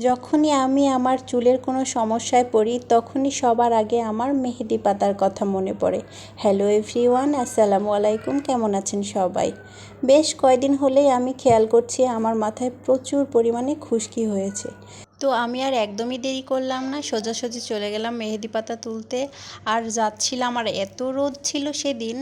যখনই আমি আমার চুলের কোনো সমস্যায় পড়ি তখনই সবার আগে আমার মেহেদি পাতার কথা মনে পড়ে। হ্যালো এভরিওয়ান, আসসালামু আলাইকুম। কেমন আছেন সবাই? বেশ কয়দিন হলেই আমি খেয়াল করছি আমার মাথায় প্রচুর পরিমাণে খুশকি হয়েছে। তো আমি আর একদমই দেরি করলাম না, সোজাসুজি চলে গেলাম মেহেদি পাতা তুলতে। আর যাচ্ছিলাম, আর এত রোদ ছিল সেদিন,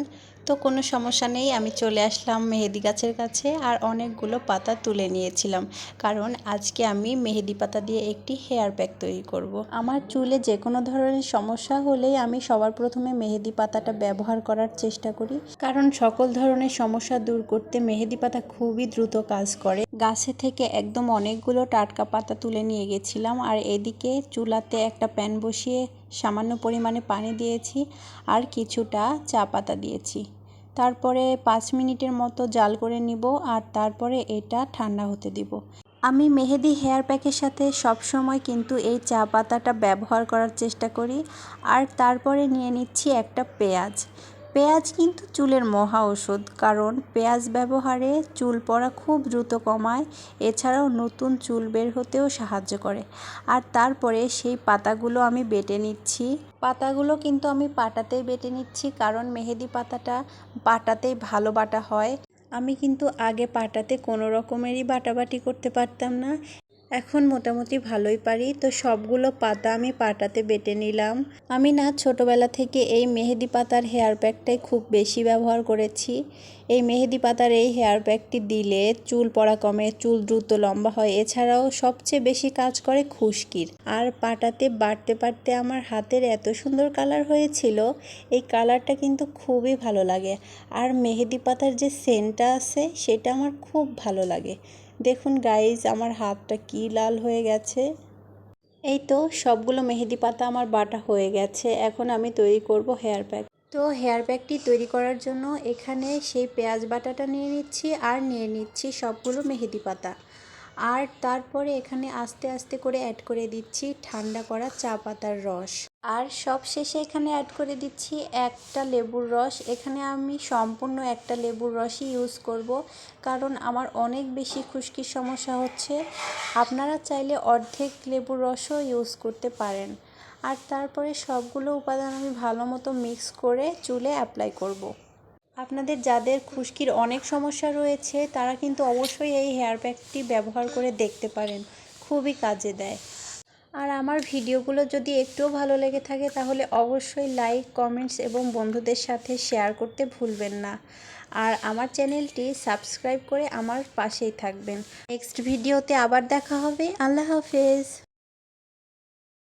তো কোনো সমস্যা নেই, আমি চলে আসলাম মেহেদি গাছের কাছে আর অনেকগুলো পাতা তুলে নিয়েছিলাম, কারণ আজকে আমি মেহেদি পাতা দিয়ে একটি হেয়ার প্যাক তৈরি করব। আমার চুলে যে কোনো ধরনের সমস্যা হলেই আমি সবার প্রথমে মেহেদি পাতাটা ব্যবহার করার চেষ্টা করি, কারণ সকল ধরনের সমস্যা দূর করতে মেহেদি পাতা খুবই দ্রুত কাজ করে। গাছে থেকে একদম অনেকগুলো টাটকা পাতা তুলে নিয়ে গেছিলাম, আর এদিকে চুলাতে একটা প্যান বসিয়ে সামান্য পরিমাণে পানি দিয়েছি আর কিছুটা চা পাতা দিয়েছি। তারপরে 5 মিনিটের মতো জাল করে নিব, আর তারপরে এটা ঠান্ডা হতে দিব। আমি মেহেদি হেয়ার প্যাকের সাথে সবসময় কিন্তু এই চা পাতাটা ব্যবহার করার চেষ্টা করি। আর তারপরে নিয়ে নিচ্ছি একটা পেঁয়াজ। পেঁয়াজ কিন্তু চুলের মহা ঔষধ, কারণ পেঁয়াজ ব্যবহারে চুল পড়া খুব দ্রুত কমায়, এছাড়াও নতুন চুল বের হতেও সাহায্য করে। আর তারপরে সেই পাতাগুলো আমি বেটে নিচ্ছি। পাতাগুলো কিন্তু আমি পাটাতেই বেটে নিচ্ছি, কারণ মেহেদি পাতাটা পাটাতেই ভালো বাটা হয়। আমি কিন্তু আগে পাটাতে কোনো রকমেরই বাটাবাটি করতে পারতাম না, এখন মোটামুটি ভালোই পারি। তো সবগুলো পাতা আমি পাটাতে বেটে নিলাম। আমি না ছোটোবেলা থেকে এই মেহেদি পাতার হেয়ার প্যাকটাই খুব বেশি ব্যবহার করেছি। এই মেহেদি পাতার এই হেয়ার প্যাকটি দিলে চুল পড়া কমে, চুল দ্রুত লম্বা হয়, এছাড়াও সবচেয়ে বেশি কাজ করে খুশকির। আর পাটাতে বাটতে বাটতে আমার হাতের এত সুন্দর কালার হয়েছিল, এই কালারটা কিন্তু খুবই ভালো লাগে। আর মেহেদি পাতার যে সেন্টটা আছে সেটা আমার খুব ভালো লাগে। দেখুন গাইজ, আমার হাতটা কি লাল হয়ে গেছে। এই তো সবগুলো মেহেদি পাতা আমার বাটা হয়ে গেছে, এখন আমি তৈরি করব হেয়ার প্যাক। তো হেয়ার প্যাকটি তৈরি করার জন্য এখানে সেই পেঁয়াজ বাটাটা নিয়ে নিচ্ছি আর নিয়ে নিচ্ছি সবগুলো মেহেদি পাতা। আর তারপরে এখানে আস্তে আস্তে করে অ্যাড করে দিচ্ছি ঠান্ডা করা চা পাতার রস। আর সব শেষে এখানে অ্যাড করে দিচ্ছি একটা লেবুর রস। এখানে আমি সম্পূর্ণ একটা লেবুর রসই ইউজ করব, কারণ আমার অনেক বেশি খুশকির সমস্যা হচ্ছে। আপনারা চাইলে অর্ধেক লেবুর রসও ইউজ করতে পারেন। আর তারপরে সবগুলো উপাদান আমি ভালো মতো মিক্স করে চুলে অ্যাপ্লাই করব। আপনাদের যাদের খুশকির অনেক সমস্যা রয়েছে তারা কিন্তু অবশ্যই এই হেয়ার প্যাকটি ব্যবহার করে দেখতে পারেন, খুবই কাজে দেয়। আর আমার ভিডিওগুলো যদি একটুও ভালো লেগে থাকে তাহলে অবশ্যই লাইক, কমেন্টস এবং বন্ধুদের সাথে শেয়ার করতে ভুলবেন না। আর আমার চ্যানেলটি সাবস্ক্রাইব করে আমার পাশেই থাকবেন। নেক্সট ভিডিওতে আবার দেখা হবে। আল্লাহ হাফেজ।